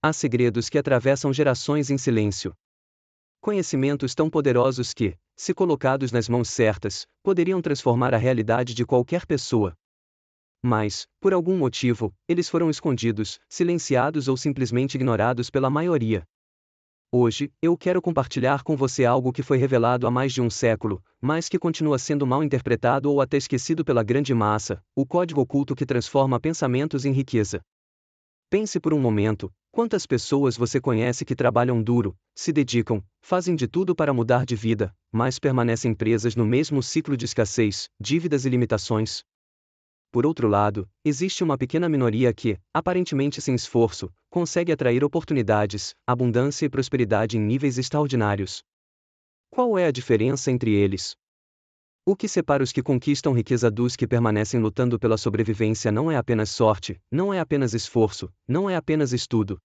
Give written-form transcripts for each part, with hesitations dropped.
Há segredos que atravessam gerações em silêncio. Conhecimentos tão poderosos que, se colocados nas mãos certas, poderiam transformar a realidade de qualquer pessoa. Mas, por algum motivo, eles foram escondidos, silenciados ou simplesmente ignorados pela maioria. Hoje, eu quero compartilhar com você algo que foi revelado há mais de um século, mas que continua sendo mal interpretado ou até esquecido pela grande massa: o código oculto que transforma pensamentos em riqueza. Pense por um momento: quantas pessoas você conhece que trabalham duro, se dedicam, fazem de tudo para mudar de vida, mas permanecem presas no mesmo ciclo de escassez, dívidas e limitações? Por outro lado, existe uma pequena minoria que, aparentemente sem esforço, consegue atrair oportunidades, abundância e prosperidade em níveis extraordinários. Qual é a diferença entre eles? O que separa os que conquistam riqueza dos que permanecem lutando pela sobrevivência não é apenas sorte, não é apenas esforço, não é apenas estudo.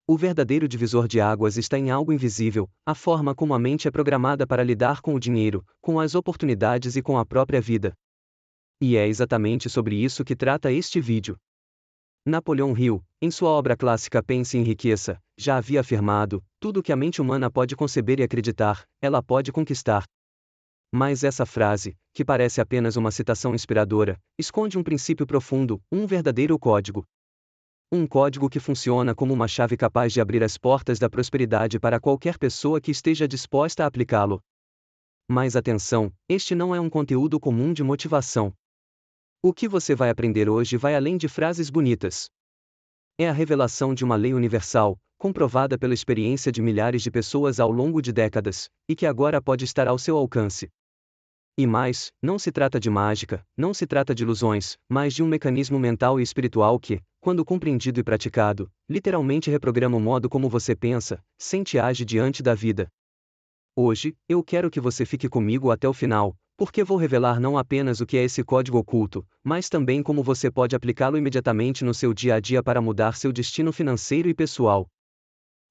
O verdadeiro divisor de águas está em algo invisível: a forma como a mente é programada para lidar com o dinheiro, com as oportunidades e com a própria vida. E é exatamente sobre isso que trata este vídeo. Napoleão Hill, em sua obra clássica Pense e Enriqueça, já havia afirmado: tudo que a mente humana pode conceber e acreditar, ela pode conquistar. Mas essa frase, que parece apenas uma citação inspiradora, esconde um princípio profundo, um verdadeiro código. Um código que funciona como uma chave capaz de abrir as portas da prosperidade para qualquer pessoa que esteja disposta a aplicá-lo. Mas atenção, este não é um conteúdo comum de motivação. O que você vai aprender hoje vai além de frases bonitas. É a revelação de uma lei universal, comprovada pela experiência de milhares de pessoas ao longo de décadas, e que agora pode estar ao seu alcance. E mais, não se trata de mágica, não se trata de ilusões, mas de um mecanismo mental e espiritual que, quando compreendido e praticado, literalmente reprograma o modo como você pensa, sente e age diante da vida. Hoje, eu quero que você fique comigo até o final, porque vou revelar não apenas o que é esse código oculto, mas também como você pode aplicá-lo imediatamente no seu dia a dia para mudar seu destino financeiro e pessoal.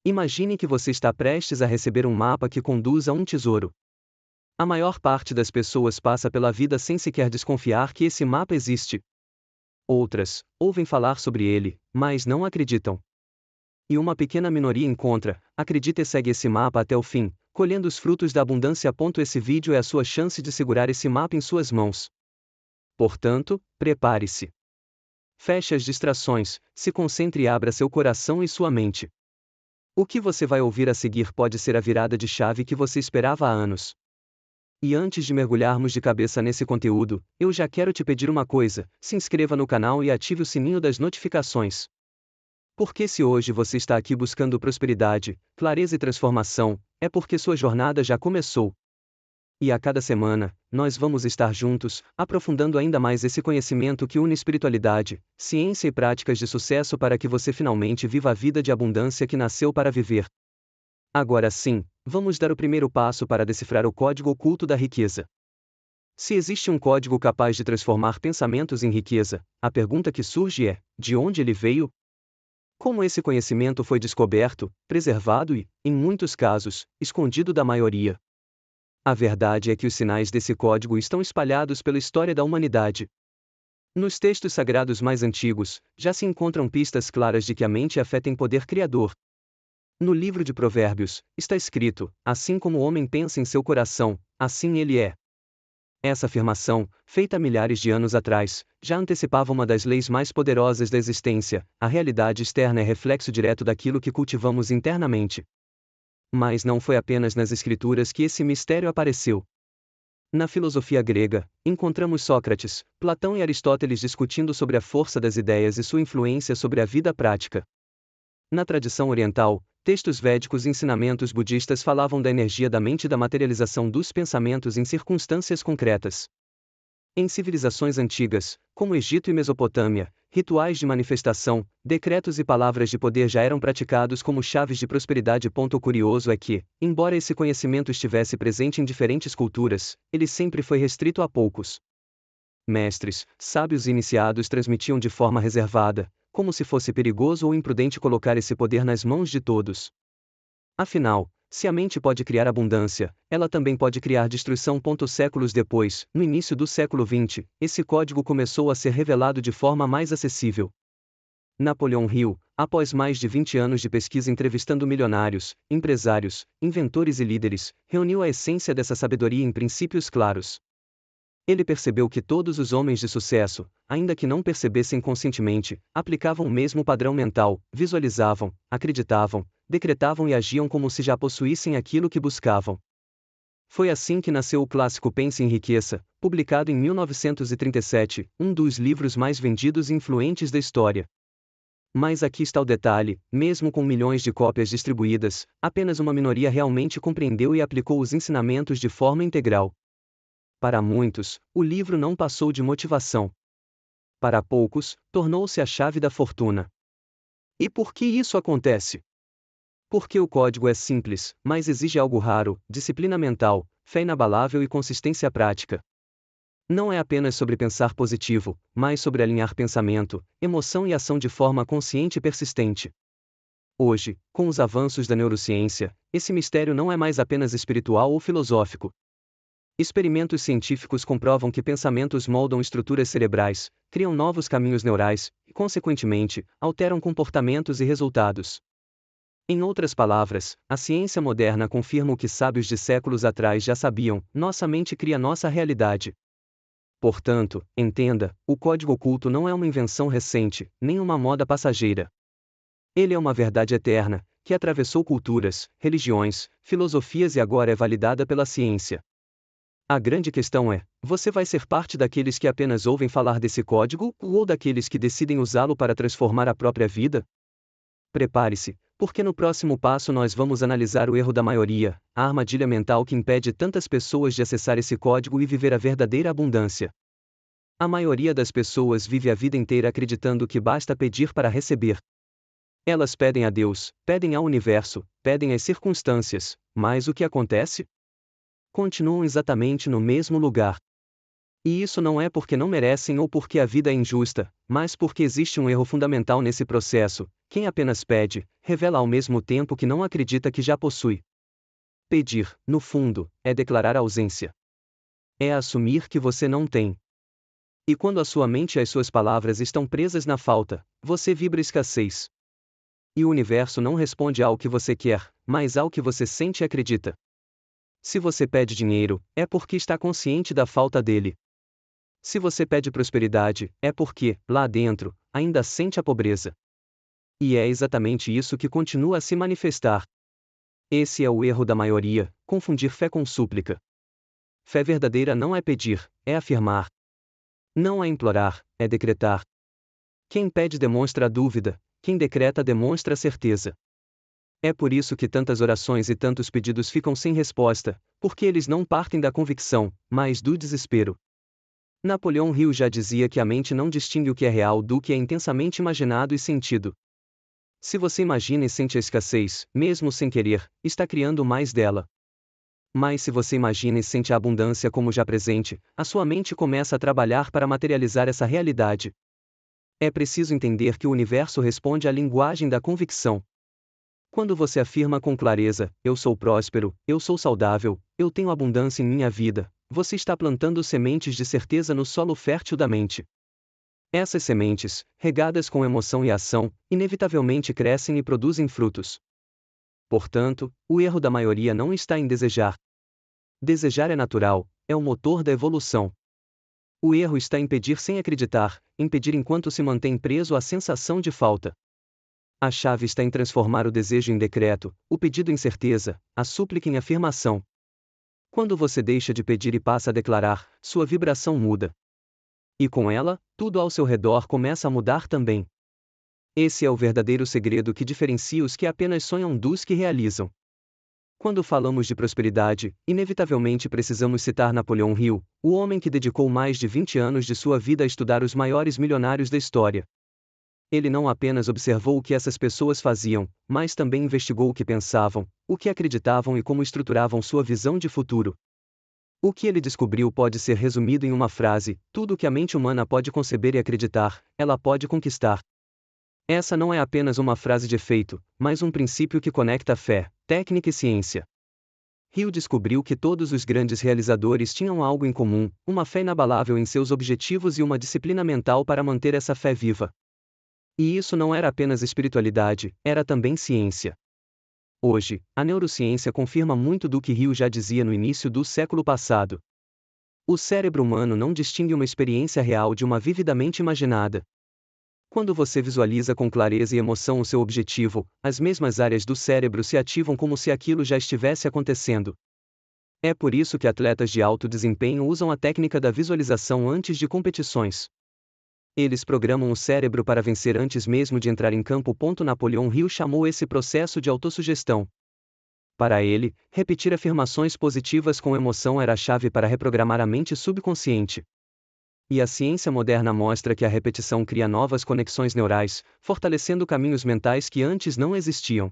Imagine que você está prestes a receber um mapa que conduz a um tesouro. A maior parte das pessoas passa pela vida sem sequer desconfiar que esse mapa existe. Outras, ouvem falar sobre ele, mas não acreditam. E uma pequena minoria encontra, acredita e segue esse mapa até o fim, colhendo os frutos da abundância. Esse vídeo é a sua chance de segurar esse mapa em suas mãos. Portanto, prepare-se. Feche as distrações, se concentre e abra seu coração e sua mente. O que você vai ouvir a seguir pode ser a virada de chave que você esperava há anos. E antes de mergulharmos de cabeça nesse conteúdo, eu já quero te pedir uma coisa: se inscreva no canal e ative o sininho das notificações. Porque se hoje você está aqui buscando prosperidade, clareza e transformação, é porque sua jornada já começou. E a cada semana, nós vamos estar juntos, aprofundando ainda mais esse conhecimento que une espiritualidade, ciência e práticas de sucesso para que você finalmente viva a vida de abundância que nasceu para viver. Agora sim, vamos dar o primeiro passo para decifrar o código oculto da riqueza. Se existe um código capaz de transformar pensamentos em riqueza, a pergunta que surge é: de onde ele veio? Como esse conhecimento foi descoberto, preservado e, em muitos casos, escondido da maioria? A verdade é que os sinais desse código estão espalhados pela história da humanidade. Nos textos sagrados mais antigos, já se encontram pistas claras de que a mente e a fé têm poder criador. No livro de Provérbios, está escrito: assim como o homem pensa em seu coração, assim ele é. Essa afirmação, feita milhares de anos atrás, já antecipava uma das leis mais poderosas da existência: a realidade externa é reflexo direto daquilo que cultivamos internamente. Mas não foi apenas nas escrituras que esse mistério apareceu. Na filosofia grega, encontramos Sócrates, Platão e Aristóteles discutindo sobre a força das ideias e sua influência sobre a vida prática. Na tradição oriental, textos védicos e ensinamentos budistas falavam da energia da mente e da materialização dos pensamentos em circunstâncias concretas. Em civilizações antigas, como Egito e Mesopotâmia, rituais de manifestação, decretos e palavras de poder já eram praticados como chaves de prosperidade. O curioso é que, embora esse conhecimento estivesse presente em diferentes culturas, ele sempre foi restrito a poucos. Mestres, sábios e iniciados transmitiam de forma reservada, como se fosse perigoso ou imprudente colocar esse poder nas mãos de todos. Afinal, se a mente pode criar abundância, ela também pode criar destruição. Séculos depois, no início do século XX, esse código começou a ser revelado de forma mais acessível. Napoleão Hill, Após mais de 20 anos de pesquisa entrevistando milionários, empresários, inventores e líderes, reuniu a essência dessa sabedoria em princípios claros. Ele percebeu que todos os homens de sucesso, ainda que não percebessem conscientemente, aplicavam o mesmo padrão mental, visualizavam, acreditavam, decretavam e agiam como se já possuíssem aquilo que buscavam. Foi assim que nasceu o clássico Pense e Enriqueça, publicado em 1937, um dos livros mais vendidos e influentes da história. Mas aqui está o detalhe: mesmo com milhões de cópias distribuídas, apenas uma minoria realmente compreendeu e aplicou os ensinamentos de forma integral. Para muitos, o livro não passou de motivação. Para poucos, tornou-se a chave da fortuna. E por que isso acontece? Porque o código é simples, mas exige algo raro: disciplina mental, fé inabalável e consistência prática. Não é apenas sobre pensar positivo, mas sobre alinhar pensamento, emoção e ação de forma consciente e persistente. Hoje, com os avanços da neurociência, esse mistério não é mais apenas espiritual ou filosófico. Experimentos científicos comprovam que pensamentos moldam estruturas cerebrais, criam novos caminhos neurais, e, consequentemente, alteram comportamentos e resultados. Em outras palavras, a ciência moderna confirma o que sábios de séculos atrás já sabiam: nossa mente cria nossa realidade. Portanto, entenda, o código oculto não é uma invenção recente, nem uma moda passageira. Ele é uma verdade eterna, que atravessou culturas, religiões, filosofias e agora é validada pela ciência. A grande questão é: você vai ser parte daqueles que apenas ouvem falar desse código, ou daqueles que decidem usá-lo para transformar a própria vida? Prepare-se, porque no próximo passo nós vamos analisar o erro da maioria, a armadilha mental que impede tantas pessoas de acessar esse código e viver a verdadeira abundância. A maioria das pessoas vive a vida inteira acreditando que basta pedir para receber. Elas pedem a Deus, pedem ao universo, pedem às circunstâncias, mas o que acontece? Continuam exatamente no mesmo lugar. E isso não é porque não merecem ou porque a vida é injusta, mas porque existe um erro fundamental nesse processo: quem apenas pede, revela ao mesmo tempo que não acredita que já possui. Pedir, no fundo, é declarar ausência. É assumir que você não tem. E quando a sua mente e as suas palavras estão presas na falta, você vibra escassez. E o universo não responde ao que você quer, mas ao que você sente e acredita. Se você pede dinheiro, é porque está consciente da falta dele. Se você pede prosperidade, é porque, lá dentro, ainda sente a pobreza. E é exatamente isso que continua a se manifestar. Esse é o erro da maioria: confundir fé com súplica. Fé verdadeira não é pedir, é afirmar. Não é implorar, é decretar. Quem pede demonstra a dúvida, quem decreta demonstra a certeza. É por isso que tantas orações e tantos pedidos ficam sem resposta, porque eles não partem da convicção, mas do desespero. Napoleão Hill já dizia que a mente não distingue o que é real do que é intensamente imaginado e sentido. Se você imagina e sente a escassez, mesmo sem querer, está criando mais dela. Mas se você imagina e sente a abundância como já presente, a sua mente começa a trabalhar para materializar essa realidade. É preciso entender que o universo responde à linguagem da convicção. Quando você afirma com clareza: eu sou próspero, eu sou saudável, eu tenho abundância em minha vida, você está plantando sementes de certeza no solo fértil da mente. Essas sementes, regadas com emoção e ação, inevitavelmente crescem e produzem frutos. Portanto, o erro da maioria não está em desejar. Desejar é natural, é o motor da evolução. O erro está em pedir sem acreditar, em pedir enquanto se mantém preso à sensação de falta. A chave está em transformar o desejo em decreto, o pedido em certeza, a súplica em afirmação. Quando você deixa de pedir e passa a declarar, sua vibração muda. E com ela, tudo ao seu redor começa a mudar também. Esse é o verdadeiro segredo que diferencia os que apenas sonham dos que realizam. Quando falamos de prosperidade, inevitavelmente precisamos citar Napoleão Hill, o homem que dedicou mais de 20 anos de sua vida a estudar os maiores milionários da história. Ele não apenas observou o que essas pessoas faziam, mas também investigou o que pensavam, o que acreditavam e como estruturavam sua visão de futuro. O que ele descobriu pode ser resumido em uma frase: tudo o que a mente humana pode conceber e acreditar, ela pode conquistar. Essa não é apenas uma frase de efeito, mas um princípio que conecta fé, técnica e ciência. Hill descobriu que todos os grandes realizadores tinham algo em comum: uma fé inabalável em seus objetivos e uma disciplina mental para manter essa fé viva. E isso não era apenas espiritualidade, era também ciência. Hoje, a neurociência confirma muito do que Hill já dizia no início do século passado. O cérebro humano não distingue uma experiência real de uma vividamente imaginada. Quando você visualiza com clareza e emoção o seu objetivo, as mesmas áreas do cérebro se ativam como se aquilo já estivesse acontecendo. É por isso que atletas de alto desempenho usam a técnica da visualização antes de competições. Eles programam o cérebro para vencer antes mesmo de entrar em campo. Napoleão Hill chamou esse processo de autossugestão. Para ele, repetir afirmações positivas com emoção era a chave para reprogramar a mente subconsciente. E a ciência moderna mostra que a repetição cria novas conexões neurais, fortalecendo caminhos mentais que antes não existiam.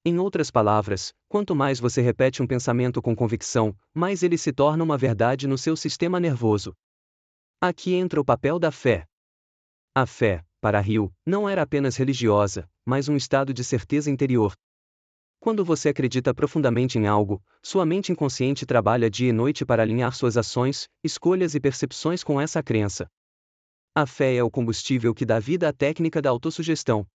Em outras palavras, quanto mais você repete um pensamento com convicção, mais ele se torna uma verdade no seu sistema nervoso. Aqui entra o papel da fé. A fé, para Hill, não era apenas religiosa, mas um estado de certeza interior. Quando você acredita profundamente em algo, sua mente inconsciente trabalha dia e noite para alinhar suas ações, escolhas e percepções com essa crença. A fé é o combustível que dá vida à técnica da autossugestão.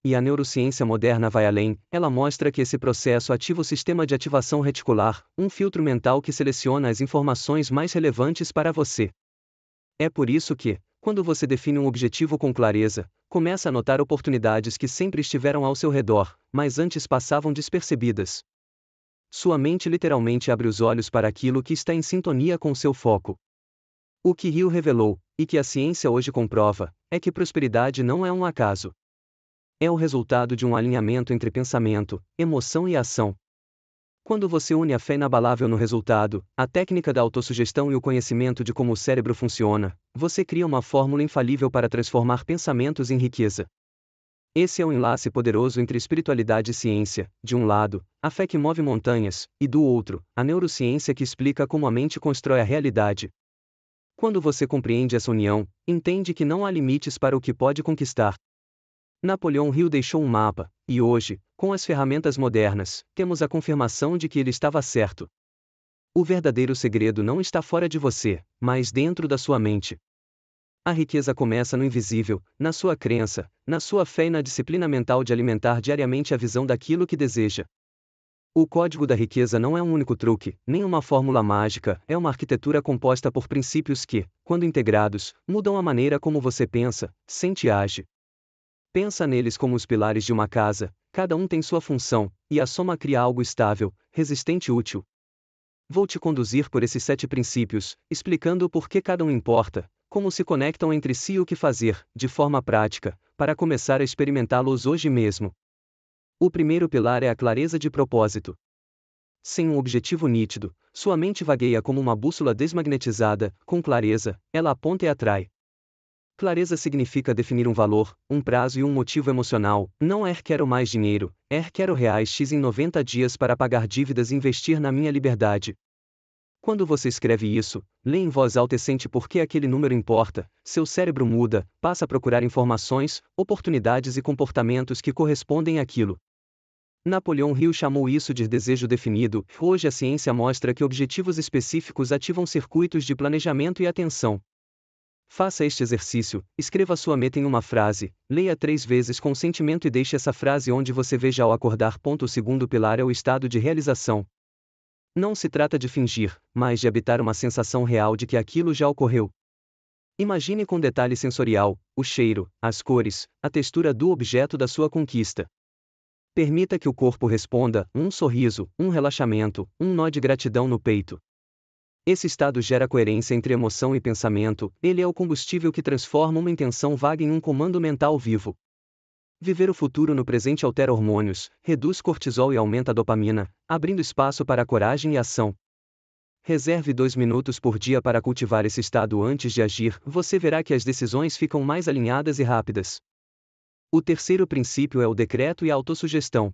E a neurociência moderna vai além, ela mostra que esse processo ativa o sistema de ativação reticular, um filtro mental que seleciona as informações mais relevantes para você. É por isso que, quando você define um objetivo com clareza, começa a notar oportunidades que sempre estiveram ao seu redor, mas antes passavam despercebidas. Sua mente literalmente abre os olhos para aquilo que está em sintonia com seu foco. O que Hill revelou, e que a ciência hoje comprova, é que prosperidade não é um acaso. É o resultado de um alinhamento entre pensamento, emoção e ação. Quando você une a fé inabalável no resultado, a técnica da autossugestão e o conhecimento de como o cérebro funciona, você cria uma fórmula infalível para transformar pensamentos em riqueza. Esse é o enlace poderoso entre espiritualidade e ciência, de um lado, a fé que move montanhas, e do outro, a neurociência que explica como a mente constrói a realidade. Quando você compreende essa união, entende que não há limites para o que pode conquistar. Napoleão Hill deixou um mapa, e hoje, com as ferramentas modernas, temos a confirmação de que ele estava certo. O verdadeiro segredo não está fora de você, mas dentro da sua mente. A riqueza começa no invisível, na sua crença, na sua fé e na disciplina mental de alimentar diariamente a visão daquilo que deseja. O código da riqueza não é um único truque, nem uma fórmula mágica, é uma arquitetura composta por princípios que, quando integrados, mudam a maneira como você pensa, sente e age. Pensa neles como os pilares de uma casa, cada um tem sua função, e a soma cria algo estável, resistente e útil. Vou te conduzir por esses 7 princípios, explicando por que cada um importa, como se conectam entre si e o que fazer, de forma prática, para começar a experimentá-los hoje mesmo. O primeiro pilar é a clareza de propósito. Sem um objetivo nítido, sua mente vagueia como uma bússola desmagnetizada, com clareza, ela aponta e atrai. Clareza significa definir um valor, um prazo e um motivo emocional, não quero mais dinheiro, quero reais X em 90 dias para pagar dívidas e investir na minha liberdade. Quando você escreve isso, lê em voz alta e sente por que aquele número importa, seu cérebro muda, passa a procurar informações, oportunidades e comportamentos que correspondem àquilo. Napoleão Hill chamou isso de desejo definido. Hoje a ciência mostra que objetivos específicos ativam circuitos de planejamento e atenção. Faça este exercício, escreva sua meta em uma frase, leia 3 vezes com sentimento e deixe essa frase onde você veja ao acordar. O segundo pilar é o estado de realização. Não se trata de fingir, mas de habitar uma sensação real de que aquilo já ocorreu. Imagine com detalhe sensorial, o cheiro, as cores, a textura do objeto da sua conquista. Permita que o corpo responda, um sorriso, um relaxamento, um nó de gratidão no peito. Esse estado gera coerência entre emoção e pensamento, ele é o combustível que transforma uma intenção vaga em um comando mental vivo. Viver o futuro no presente altera hormônios, reduz cortisol e aumenta a dopamina, abrindo espaço para a coragem e ação. Reserve 2 minutos por dia para cultivar esse estado antes de agir, você verá que as decisões ficam mais alinhadas e rápidas. O terceiro princípio é o decreto e a autossugestão.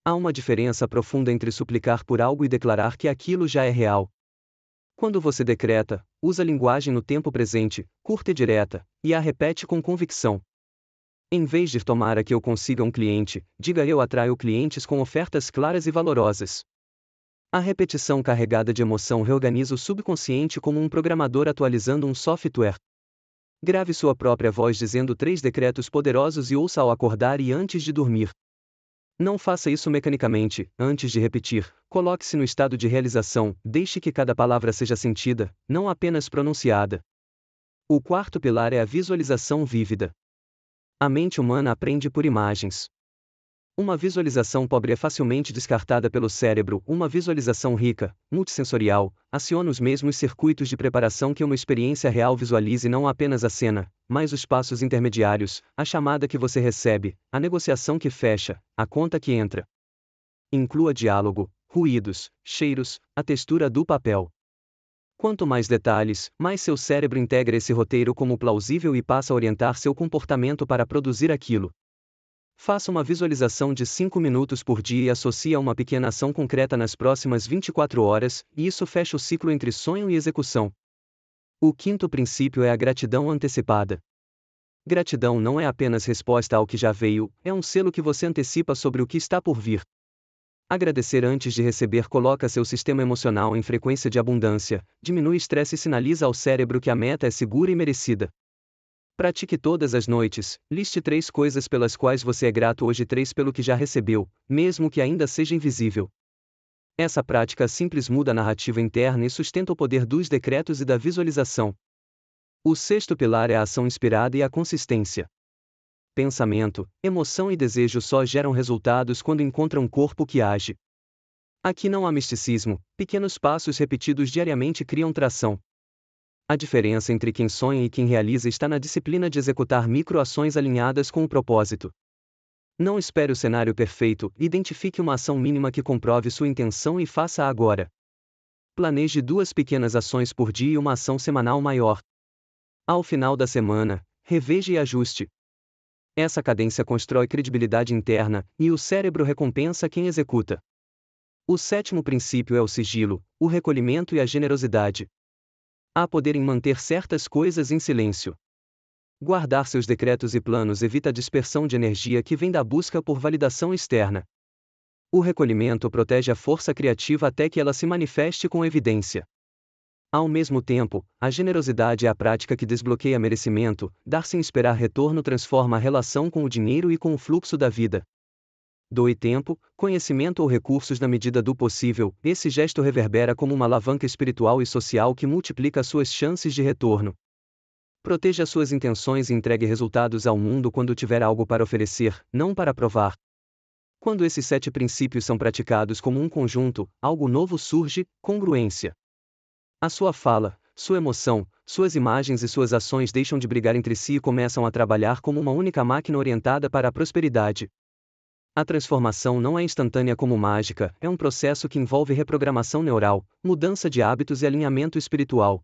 Há uma diferença profunda entre suplicar por algo e declarar que aquilo já é real. Quando você decreta, usa a linguagem no tempo presente, curta e direta, e a repete com convicção. Em vez de tomara que eu consiga um cliente, diga eu atraio clientes com ofertas claras e valorosas. A repetição carregada de emoção reorganiza o subconsciente como um programador atualizando um software. Grave sua própria voz dizendo 3 decretos poderosos e ouça ao acordar e antes de dormir. Não faça isso mecanicamente, antes de repetir, coloque-se no estado de realização, deixe que cada palavra seja sentida, não apenas pronunciada. O quarto pilar é a visualização vívida. A mente humana aprende por imagens. Uma visualização pobre é facilmente descartada pelo cérebro, uma visualização rica, multissensorial, aciona os mesmos circuitos de preparação que uma experiência real. Visualize não apenas a cena, mas os passos intermediários, a chamada que você recebe, a negociação que fecha, a conta que entra. Inclua diálogo, ruídos, cheiros, a textura do papel. Quanto mais detalhes, mais seu cérebro integra esse roteiro como plausível e passa a orientar seu comportamento para produzir aquilo. Faça uma visualização de 5 minutos por dia e associe a uma pequena ação concreta nas próximas 24 horas, e isso fecha o ciclo entre sonho e execução. O quinto princípio é a gratidão antecipada. Gratidão não é apenas resposta ao que já veio, é um selo que você antecipa sobre o que está por vir. Agradecer antes de receber coloca seu sistema emocional em frequência de abundância, diminui estresse e sinaliza ao cérebro que a meta é segura e merecida. Pratique todas as noites, liste 3 coisas pelas quais você é grato hoje e 3 pelo que já recebeu, mesmo que ainda seja invisível. Essa prática simples muda a narrativa interna e sustenta o poder dos decretos e da visualização. O sexto pilar é a ação inspirada e a consistência. Pensamento, emoção e desejo só geram resultados quando encontram um corpo que age. Aqui não há misticismo, pequenos passos repetidos diariamente criam tração. A diferença entre quem sonha e quem realiza está na disciplina de executar microações alinhadas com o propósito. Não espere o cenário perfeito, identifique uma ação mínima que comprove sua intenção e faça-a agora. Planeje 2 pequenas ações por dia e uma ação semanal maior. Ao final da semana, reveja e ajuste. Essa cadência constrói credibilidade interna, e o cérebro recompensa quem executa. O sétimo princípio é o sigilo, o recolhimento e a generosidade. Há poder em manter certas coisas em silêncio. Guardar seus decretos e planos evita a dispersão de energia que vem da busca por validação externa. O recolhimento protege a força criativa até que ela se manifeste com evidência. Ao mesmo tempo, a generosidade é a prática que desbloqueia merecimento, dar sem esperar retorno transforma a relação com o dinheiro e com o fluxo da vida. Doe tempo, conhecimento ou recursos na medida do possível, esse gesto reverbera como uma alavanca espiritual e social que multiplica suas chances de retorno. Proteja suas intenções e entregue resultados ao mundo quando tiver algo para oferecer, não para provar. Quando esses 7 princípios são praticados como um conjunto, algo novo surge: congruência. A sua fala, sua emoção, suas imagens e suas ações deixam de brigar entre si e começam a trabalhar como uma única máquina orientada para a prosperidade. A transformação não é instantânea como mágica, é um processo que envolve reprogramação neural, mudança de hábitos e alinhamento espiritual.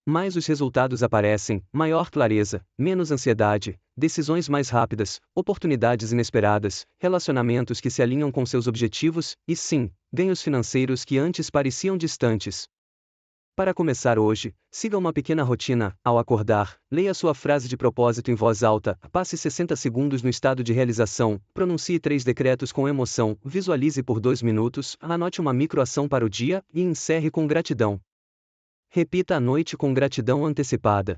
Mais os resultados aparecem, maior clareza, menos ansiedade, decisões mais rápidas, oportunidades inesperadas, relacionamentos que se alinham com seus objetivos, e sim, ganhos financeiros que antes pareciam distantes. Para começar hoje, siga uma pequena rotina. Ao acordar, leia sua frase de propósito em voz alta, passe 60 segundos no estado de realização, pronuncie 3 decretos com emoção, visualize por 2 minutos, anote uma microação para o dia, e encerre com gratidão. Repita à noite com gratidão antecipada.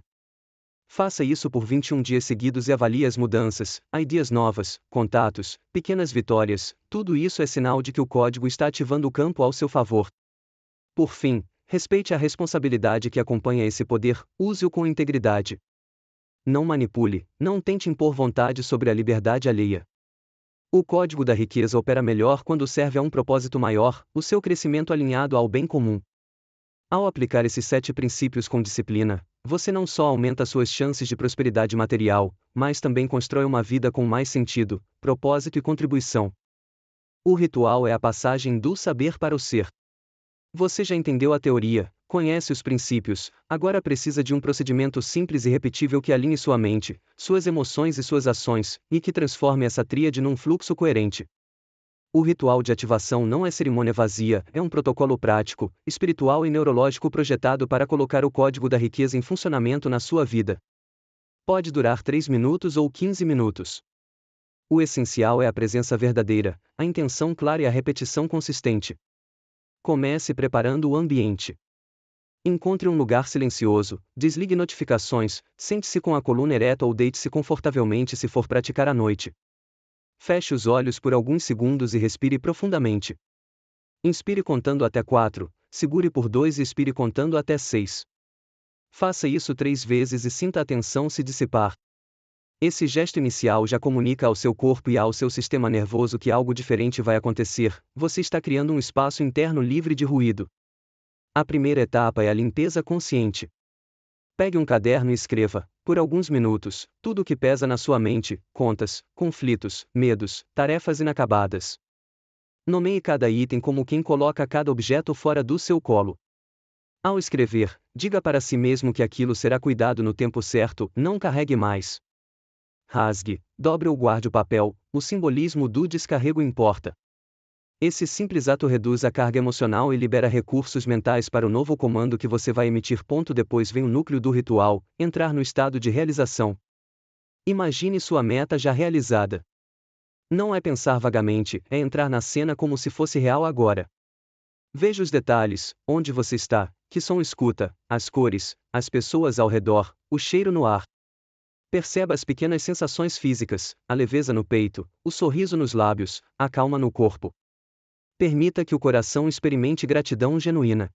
Faça isso por 21 dias seguidos e avalie as mudanças, ideias novas, contatos, pequenas vitórias, tudo isso é sinal de que o código está ativando o campo ao seu favor. Por fim, respeite a responsabilidade que acompanha esse poder, use-o com integridade. Não manipule, não tente impor vontade sobre a liberdade alheia. O código da riqueza opera melhor quando serve a um propósito maior, o seu crescimento alinhado ao bem comum. Ao aplicar esses 7 princípios com disciplina, você não só aumenta suas chances de prosperidade material, mas também constrói uma vida com mais sentido, propósito e contribuição. O ritual é a passagem do saber para o ser. Você já entendeu a teoria, conhece os princípios, agora precisa de um procedimento simples e repetível que alinhe sua mente, suas emoções e suas ações, e que transforme essa tríade num fluxo coerente. O ritual de ativação não é cerimônia vazia, é um protocolo prático, espiritual e neurológico projetado para colocar o código da riqueza em funcionamento na sua vida. Pode durar 3 minutos ou 15 minutos. O essencial é a presença verdadeira, a intenção clara e a repetição consistente. Comece preparando o ambiente. Encontre um lugar silencioso, desligue notificações, sente-se com a coluna ereta ou deite-se confortavelmente se for praticar à noite. Feche os olhos por alguns segundos e respire profundamente. Inspire contando até 4, segure por 2 e expire contando até 6. Faça isso 3 vezes e sinta a tensão se dissipar. Esse gesto inicial já comunica ao seu corpo e ao seu sistema nervoso que algo diferente vai acontecer, você está criando um espaço interno livre de ruído. A primeira etapa é a limpeza consciente. Pegue um caderno e escreva, por alguns minutos, tudo o que pesa na sua mente: contas, conflitos, medos, tarefas inacabadas. Nomeie cada item como quem coloca cada objeto fora do seu colo. Ao escrever, diga para si mesmo que aquilo será cuidado no tempo certo, não carregue mais. Rasgue, dobre ou guarde o papel, o simbolismo do descarrego importa. Esse simples ato reduz a carga emocional e libera recursos mentais para o novo comando que você vai emitir. Depois vem o núcleo do ritual, entrar no estado de realização. Imagine sua meta já realizada. Não é pensar vagamente, é entrar na cena como se fosse real agora. Veja os detalhes, onde você está, que som escuta, as cores, as pessoas ao redor, o cheiro no ar. Perceba as pequenas sensações físicas, a leveza no peito, o sorriso nos lábios, a calma no corpo. Permita que o coração experimente gratidão genuína.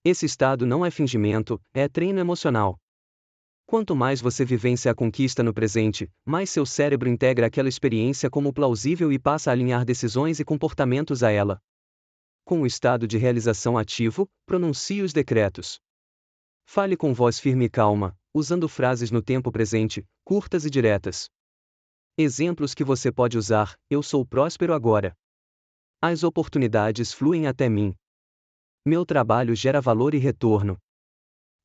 Esse estado não é fingimento, é treino emocional. Quanto mais você vivencia a conquista no presente, mais seu cérebro integra aquela experiência como plausível e passa a alinhar decisões e comportamentos a ela. Com o estado de realização ativo, pronuncie os decretos. Fale com voz firme e calma, usando frases no tempo presente, curtas e diretas. Exemplos que você pode usar: eu sou próspero agora. As oportunidades fluem até mim. Meu trabalho gera valor e retorno.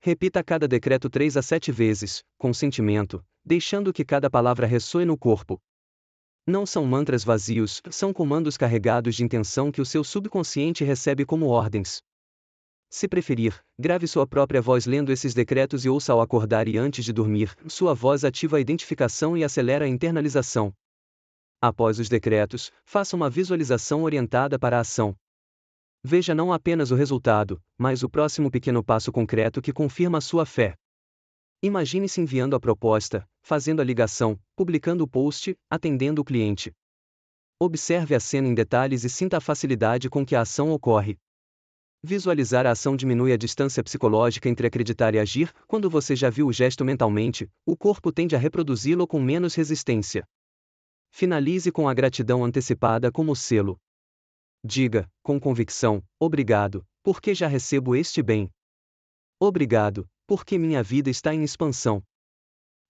Repita cada decreto 3 a 7 vezes, com sentimento, deixando que cada palavra ressoe no corpo. Não são mantras vazios, são comandos carregados de intenção que o seu subconsciente recebe como ordens. Se preferir, grave sua própria voz lendo esses decretos e ouça ao acordar e antes de dormir. Sua voz ativa a identificação e acelera a internalização. Após os decretos, faça uma visualização orientada para a ação. Veja não apenas o resultado, mas o próximo pequeno passo concreto que confirma a sua fé. Imagine-se enviando a proposta, fazendo a ligação, publicando o post, atendendo o cliente. Observe a cena em detalhes e sinta a facilidade com que a ação ocorre. Visualizar a ação diminui a distância psicológica entre acreditar e agir. Quando você já viu o gesto mentalmente, o corpo tende a reproduzi-lo com menos resistência. Finalize com a gratidão antecipada como selo. Diga, com convicção: obrigado, porque já recebo este bem. Obrigado, porque minha vida está em expansão.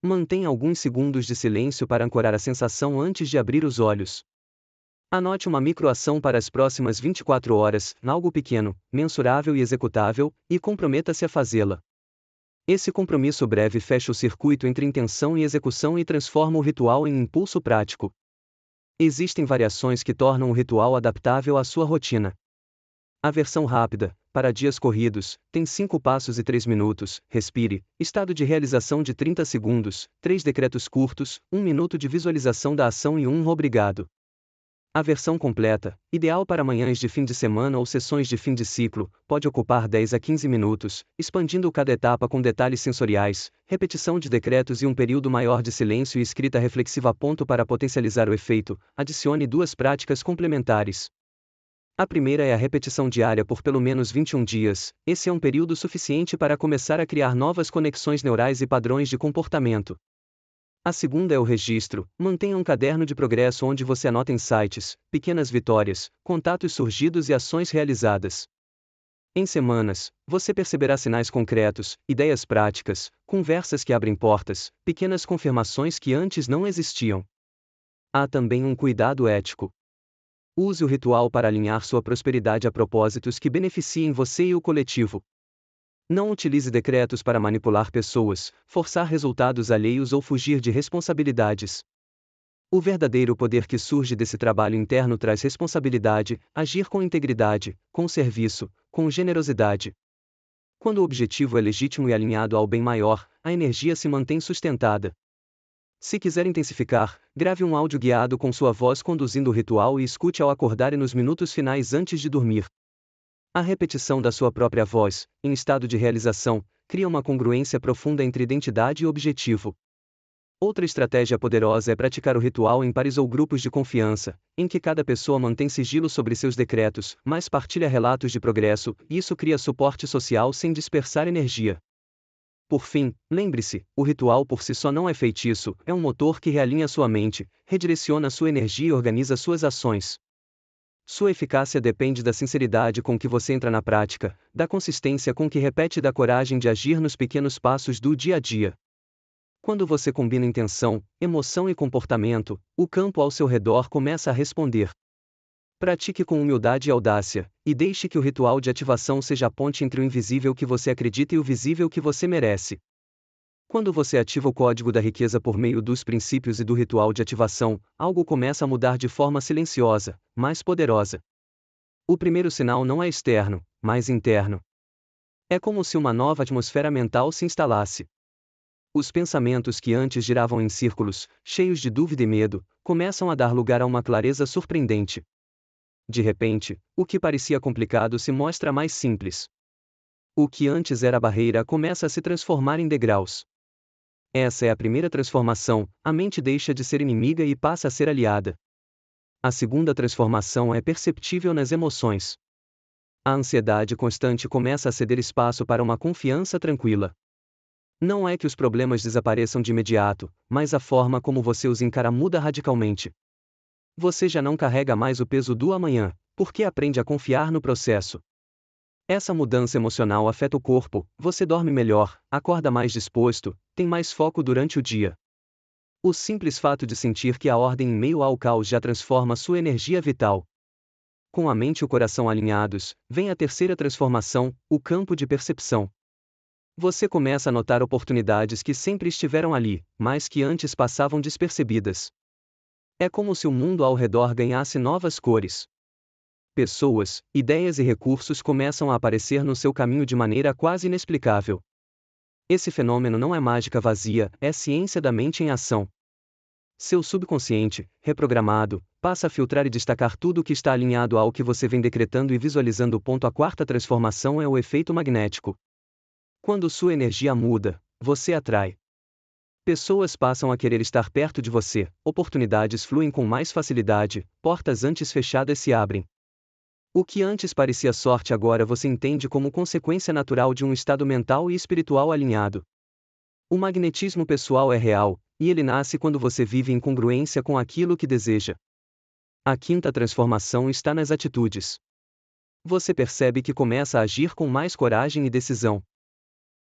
Mantenha alguns segundos de silêncio para ancorar a sensação antes de abrir os olhos. Anote uma microação para as próximas 24 horas, algo pequeno, mensurável e executável, e comprometa-se a fazê-la. Esse compromisso breve fecha o circuito entre intenção e execução e transforma o ritual em impulso prático. Existem variações que tornam o ritual adaptável à sua rotina. A versão rápida, para dias corridos, tem 5 passos e 3 minutos: respire, estado de realização de 30 segundos, 3 decretos curtos, 1 minuto de visualização da ação e 1 obrigado. A versão completa, ideal para manhãs de fim de semana ou sessões de fim de ciclo, pode ocupar 10 a 15 minutos, expandindo cada etapa com detalhes sensoriais, repetição de decretos e um período maior de silêncio e escrita reflexiva. Para potencializar o efeito, adicione 2 práticas complementares. A primeira é a repetição diária por pelo menos 21 dias. Esse é um período suficiente para começar a criar novas conexões neurais e padrões de comportamento. A segunda é o registro. Mantenha um caderno de progresso onde você anota insights, pequenas vitórias, contatos surgidos e ações realizadas. Em semanas, você perceberá sinais concretos, ideias práticas, conversas que abrem portas, pequenas confirmações que antes não existiam. Há também um cuidado ético. Use o ritual para alinhar sua prosperidade a propósitos que beneficiem você e o coletivo. Não utilize decretos para manipular pessoas, forçar resultados alheios ou fugir de responsabilidades. O verdadeiro poder que surge desse trabalho interno traz responsabilidade, agir com integridade, com serviço, com generosidade. Quando o objetivo é legítimo e alinhado ao bem maior, a energia se mantém sustentada. Se quiser intensificar, grave um áudio guiado com sua voz conduzindo o ritual e escute ao acordar e nos minutos finais antes de dormir. A repetição da sua própria voz, em estado de realização, cria uma congruência profunda entre identidade e objetivo. Outra estratégia poderosa é praticar o ritual em pares ou grupos de confiança, em que cada pessoa mantém sigilo sobre seus decretos, mas partilha relatos de progresso, e isso cria suporte social sem dispersar energia. Por fim, lembre-se, o ritual por si só não é feitiço, é um motor que realinha sua mente, redireciona sua energia e organiza suas ações. Sua eficácia depende da sinceridade com que você entra na prática, da consistência com que repete e da coragem de agir nos pequenos passos do dia a dia. Quando você combina intenção, emoção e comportamento, o campo ao seu redor começa a responder. Pratique com humildade e audácia, e deixe que o ritual de ativação seja a ponte entre o invisível que você acredita e o visível que você merece. Quando você ativa o código da riqueza por meio dos princípios e do ritual de ativação, algo começa a mudar de forma silenciosa, mas poderosa. O primeiro sinal não é externo, mas interno. É como se uma nova atmosfera mental se instalasse. Os pensamentos que antes giravam em círculos, cheios de dúvida e medo, começam a dar lugar a uma clareza surpreendente. De repente, o que parecia complicado se mostra mais simples. O que antes era barreira começa a se transformar em degraus. Essa é a primeira transformação, a mente deixa de ser inimiga e passa a ser aliada. A segunda transformação é perceptível nas emoções. A ansiedade constante começa a ceder espaço para uma confiança tranquila. Não é que os problemas desapareçam de imediato, mas a forma como você os encara muda radicalmente. Você já não carrega mais o peso do amanhã, porque aprende a confiar no processo. Essa mudança emocional afeta o corpo, você dorme melhor, acorda mais disposto, tem mais foco durante o dia. O simples fato de sentir que há ordem em meio ao caos já transforma sua energia vital. Com a mente e o coração alinhados, vem a terceira transformação, o campo de percepção. Você começa a notar oportunidades que sempre estiveram ali, mas que antes passavam despercebidas. É como se o mundo ao redor ganhasse novas cores. Pessoas, ideias e recursos começam a aparecer no seu caminho de maneira quase inexplicável. Esse fenômeno não é mágica vazia, é ciência da mente em ação. Seu subconsciente, reprogramado, passa a filtrar e destacar tudo o que está alinhado ao que você vem decretando e visualizando. A quarta transformação é o efeito magnético. Quando sua energia muda, você atrai. Pessoas passam a querer estar perto de você, oportunidades fluem com mais facilidade, portas antes fechadas se abrem. O que antes parecia sorte agora você entende como consequência natural de um estado mental e espiritual alinhado. O magnetismo pessoal é real, e ele nasce quando você vive em congruência com aquilo que deseja. A quinta transformação está nas atitudes. Você percebe que começa a agir com mais coragem e decisão.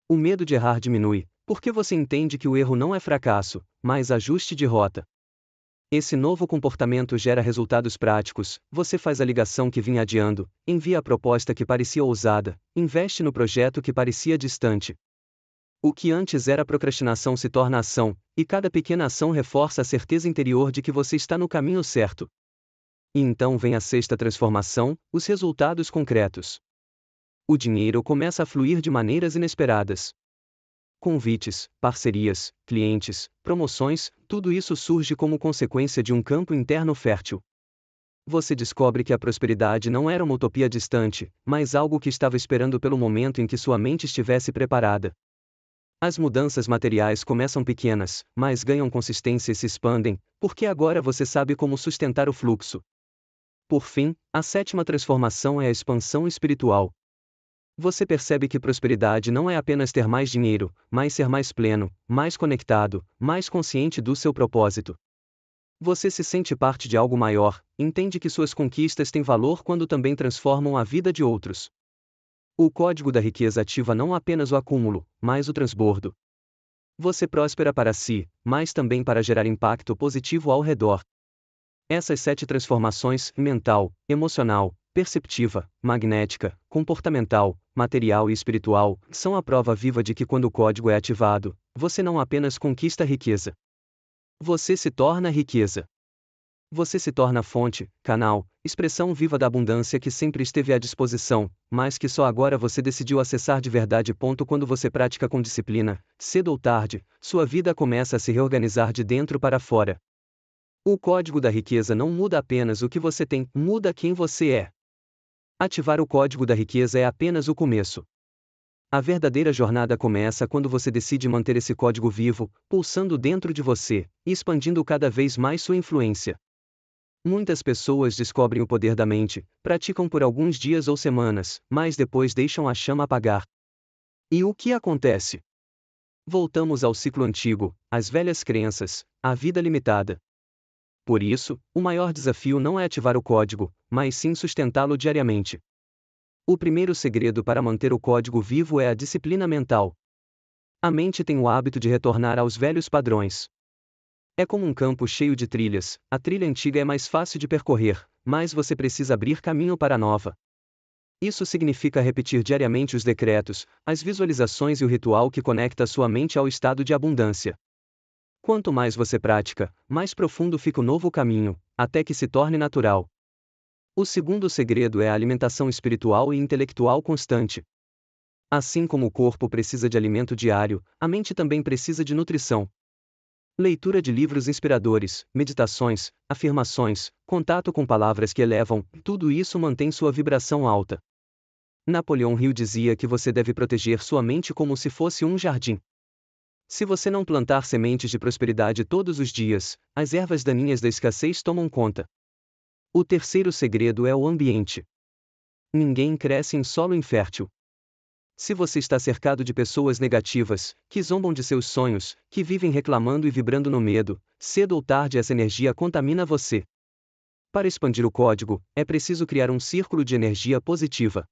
O medo de errar diminui, porque você entende que o erro não é fracasso, mas ajuste de rota. Esse novo comportamento gera resultados práticos, você faz a ligação que vinha adiando, envia a proposta que parecia ousada, investe no projeto que parecia distante. O que antes era procrastinação se torna ação, e cada pequena ação reforça a certeza interior de que você está no caminho certo. E então vem a sexta transformação, os resultados concretos. O dinheiro começa a fluir de maneiras inesperadas. Convites, parcerias, clientes, promoções, tudo isso surge como consequência de um campo interno fértil. Você descobre que a prosperidade não era uma utopia distante, mas algo que estava esperando pelo momento em que sua mente estivesse preparada. As mudanças materiais começam pequenas, mas ganham consistência e se expandem, porque agora você sabe como sustentar o fluxo. Por fim, a sétima transformação é a expansão espiritual. Você percebe que prosperidade não é apenas ter mais dinheiro, mas ser mais pleno, mais conectado, mais consciente do seu propósito. Você se sente parte de algo maior, entende que suas conquistas têm valor quando também transformam a vida de outros. O código da riqueza ativa não apenas o acúmulo, mas o transbordo. Você próspera para si, mas também para gerar impacto positivo ao redor. Essas 7 transformações, mental, emocional, perceptiva, magnética, comportamental, material e espiritual, são a prova viva de que quando o código é ativado, você não apenas conquista riqueza. Você se torna riqueza. Você se torna fonte, canal, expressão viva da abundância que sempre esteve à disposição, mas que só agora você decidiu acessar de verdade. Quando você pratica com disciplina, cedo ou tarde, sua vida começa a se reorganizar de dentro para fora. O código da riqueza não muda apenas o que você tem, muda quem você é. Ativar o código da riqueza é apenas o começo. A verdadeira jornada começa quando você decide manter esse código vivo, pulsando dentro de você, e expandindo cada vez mais sua influência. Muitas pessoas descobrem o poder da mente, praticam por alguns dias ou semanas, mas depois deixam a chama apagar. E o que acontece? Voltamos ao ciclo antigo, às velhas crenças, à vida limitada. Por isso, o maior desafio não é ativar o código, mas sim sustentá-lo diariamente. O primeiro segredo para manter o código vivo é a disciplina mental. A mente tem o hábito de retornar aos velhos padrões. É como um campo cheio de trilhas, a trilha antiga é mais fácil de percorrer, mas você precisa abrir caminho para a nova. Isso significa repetir diariamente os decretos, as visualizações e o ritual que conecta sua mente ao estado de abundância. Quanto mais você pratica, mais profundo fica o novo caminho, até que se torne natural. O segundo segredo é a alimentação espiritual e intelectual constante. Assim como o corpo precisa de alimento diário, a mente também precisa de nutrição. Leitura de livros inspiradores, meditações, afirmações, contato com palavras que elevam, tudo isso mantém sua vibração alta. Napoleão Hill dizia que você deve proteger sua mente como se fosse um jardim. Se você não plantar sementes de prosperidade todos os dias, as ervas daninhas da escassez tomam conta. O terceiro segredo é o ambiente. Ninguém cresce em solo infértil. Se você está cercado de pessoas negativas, que zombam de seus sonhos, que vivem reclamando e vibrando no medo, cedo ou tarde essa energia contamina você. Para expandir o código, é preciso criar um círculo de energia positiva.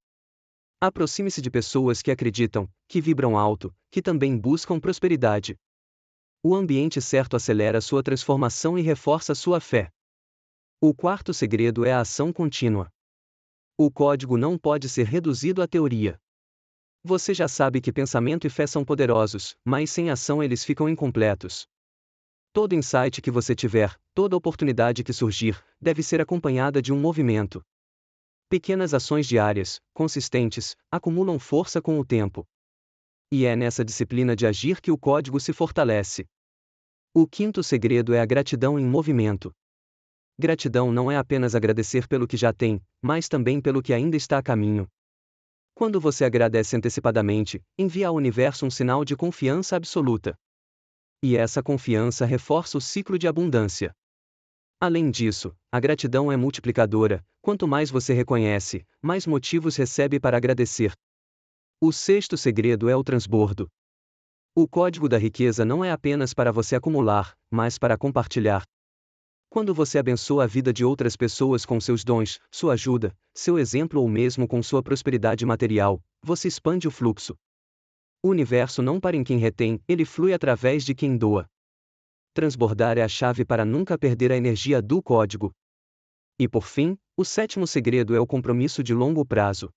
Aproxime-se de pessoas que acreditam, que vibram alto, que também buscam prosperidade. O ambiente certo acelera sua transformação e reforça sua fé. O quarto segredo é a ação contínua. O código não pode ser reduzido à teoria. Você já sabe que pensamento e fé são poderosos, mas sem ação eles ficam incompletos. Todo insight que você tiver, toda oportunidade que surgir, deve ser acompanhada de um movimento. Pequenas ações diárias, consistentes, acumulam força com o tempo. E é nessa disciplina de agir que o código se fortalece. O quinto segredo é a gratidão em movimento. Gratidão não é apenas agradecer pelo que já tem, mas também pelo que ainda está a caminho. Quando você agradece antecipadamente, envia ao universo um sinal de confiança absoluta. E essa confiança reforça o ciclo de abundância. Além disso, a gratidão é multiplicadora, quanto mais você reconhece, mais motivos recebe para agradecer. O sexto segredo é o transbordo. O código da riqueza não é apenas para você acumular, mas para compartilhar. Quando você abençoa a vida de outras pessoas com seus dons, sua ajuda, seu exemplo ou mesmo com sua prosperidade material, você expande o fluxo. O universo não para em quem retém, ele flui através de quem doa. Transbordar é a chave para nunca perder a energia do código. E por fim, o sétimo segredo é o compromisso de longo prazo.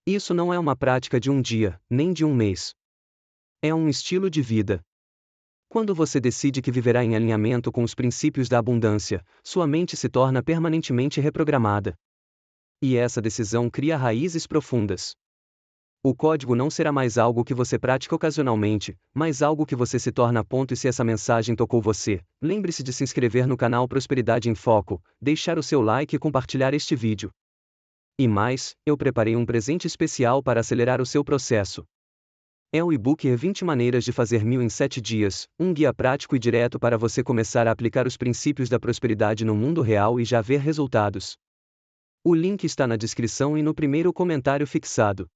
Isso não é uma prática de um dia, nem de um mês. É um estilo de vida. Quando você decide que viverá em alinhamento com os princípios da abundância, sua mente se torna permanentemente reprogramada. E essa decisão cria raízes profundas. O código não será mais algo que você pratica ocasionalmente, mas algo que você se torna a ponto. E se essa mensagem tocou você, lembre-se de se inscrever no canal Prosperidade em Foco, deixar o seu like e compartilhar este vídeo. E mais, eu preparei um presente especial para acelerar o seu processo. É o e-book 20 Maneiras de Fazer Mil em 7 Dias, um guia prático e direto para você começar a aplicar os princípios da prosperidade no mundo real e já ver resultados. O link está na descrição e no primeiro comentário fixado.